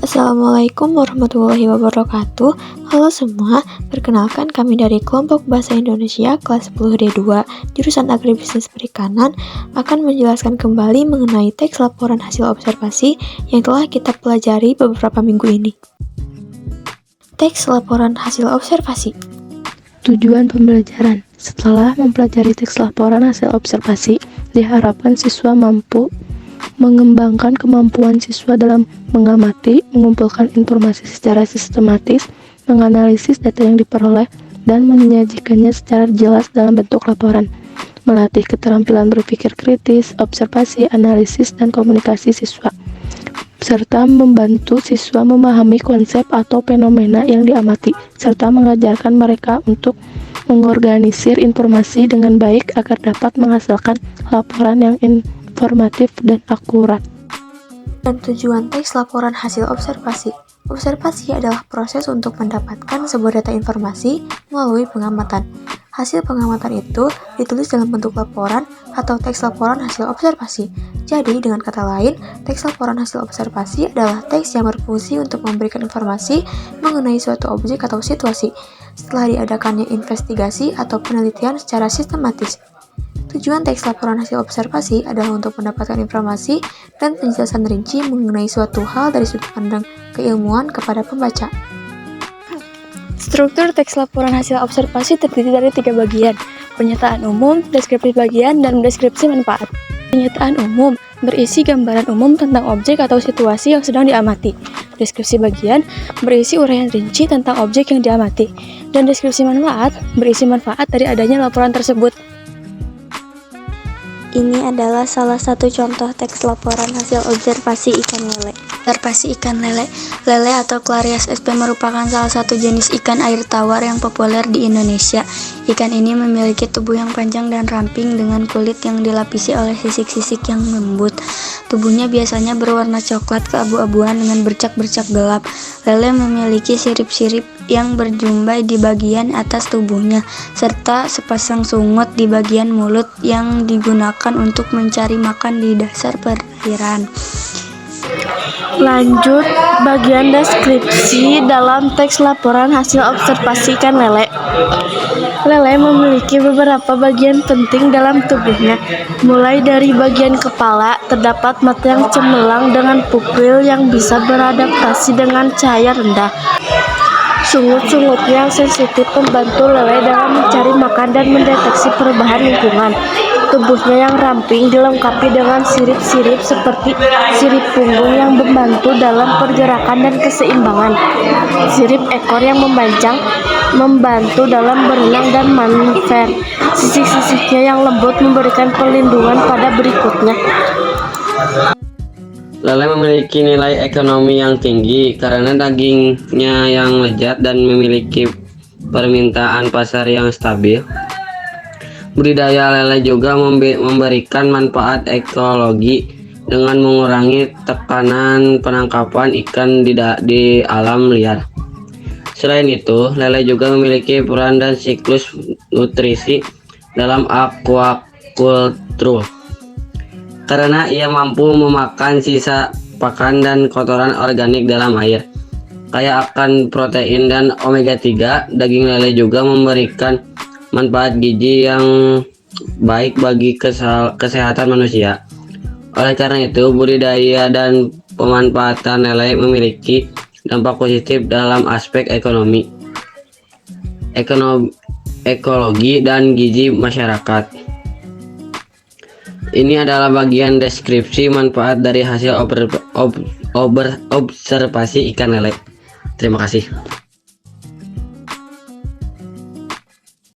Assalamualaikum warahmatullahi wabarakatuh. Halo semua, perkenalkan kami dari kelompok Bahasa Indonesia kelas 10D2 jurusan Agribisnis Perikanan akan menjelaskan kembali mengenai teks laporan hasil observasi yang telah kita pelajari beberapa minggu ini. Teks laporan hasil observasi. Tujuan pembelajaran. Setelah mempelajari teks laporan hasil observasi, diharapkan siswa mampu mengembangkan kemampuan siswa dalam mengamati, mengumpulkan informasi secara sistematis, menganalisis data yang diperoleh, dan menyajikannya secara jelas dalam bentuk laporan. Melatih keterampilan berpikir kritis, observasi, analisis, dan komunikasi siswa, serta membantu siswa memahami konsep atau fenomena yang diamati, serta mengajarkan mereka untuk mengorganisir informasi dengan baik agar dapat menghasilkan laporan yang informatif dan akurat. Dan tujuan teks laporan hasil observasi. Observasi adalah proses untuk mendapatkan sebuah data informasi melalui pengamatan. Hasil pengamatan itu ditulis dalam bentuk laporan atau teks laporan hasil observasi. Jadi, dengan kata lain, teks laporan hasil observasi adalah teks yang berfungsi untuk memberikan informasi mengenai suatu objek atau situasi setelah diadakannya investigasi atau penelitian secara sistematis. Tujuan teks laporan hasil observasi adalah untuk mendapatkan informasi dan penjelasan rinci mengenai suatu hal dari sudut pandang keilmuan kepada pembaca. Struktur teks laporan hasil observasi terdiri dari 3 bagian: pernyataan umum, deskripsi bagian, dan deskripsi manfaat. Pernyataan umum berisi gambaran umum tentang objek atau situasi yang sedang diamati. Deskripsi bagian berisi uraian rinci tentang objek yang diamati. Dan deskripsi manfaat berisi manfaat dari adanya laporan tersebut. Ini adalah salah satu contoh teks laporan hasil observasi ikan lele. Observasi ikan lele. Lele atau Clarias sp merupakan salah satu jenis ikan air tawar yang populer di Indonesia. Ikan ini memiliki tubuh yang panjang dan ramping dengan kulit yang dilapisi oleh sisik-sisik yang lembut. Tubuhnya biasanya berwarna coklat keabu-abuan dengan bercak-bercak gelap. Lele memiliki sirip-sirip yang berjumbai di bagian atas tubuhnya, serta sepasang sungut di bagian mulut yang digunakan untuk mencari makan di dasar perairan. Lanjut, bagian deskripsi dalam teks laporan hasil observasi ikan lele. Lele memiliki beberapa bagian penting dalam tubuhnya. Mulai dari bagian kepala, terdapat mata yang cemerlang dengan pupil yang bisa beradaptasi dengan cahaya rendah. Sungut-sungutnya yang sensitif membantu lele dalam mencari makan dan mendeteksi perubahan lingkungan. Tubuhnya yang ramping dilengkapi dengan sirip-sirip seperti sirip punggung yang membantu dalam pergerakan dan keseimbangan. Sirip ekor yang memanjang membantu dalam berenang dan manuver. Sisik-sisiknya yang lembut memberikan perlindungan pada berikutnya. Lele memiliki nilai ekonomi yang tinggi karena dagingnya yang lezat dan memiliki permintaan pasar yang stabil. Budidaya lele juga memberikan manfaat ekologi dengan mengurangi tekanan penangkapan ikan di alam liar. Selain itu, lele juga memiliki peran dan siklus nutrisi dalam aquaculture, karena ia mampu memakan sisa pakan dan kotoran organik dalam air. Kaya akan protein dan omega 3, daging lele juga memberikan manfaat gizi yang baik bagi kesehatan manusia. Oleh karena itu, budidaya dan pemanfaatan lele memiliki dampak positif dalam aspek ekologi dan gizi masyarakat. Ini adalah bagian deskripsi manfaat dari hasil observasi ikan lele. Terima kasih.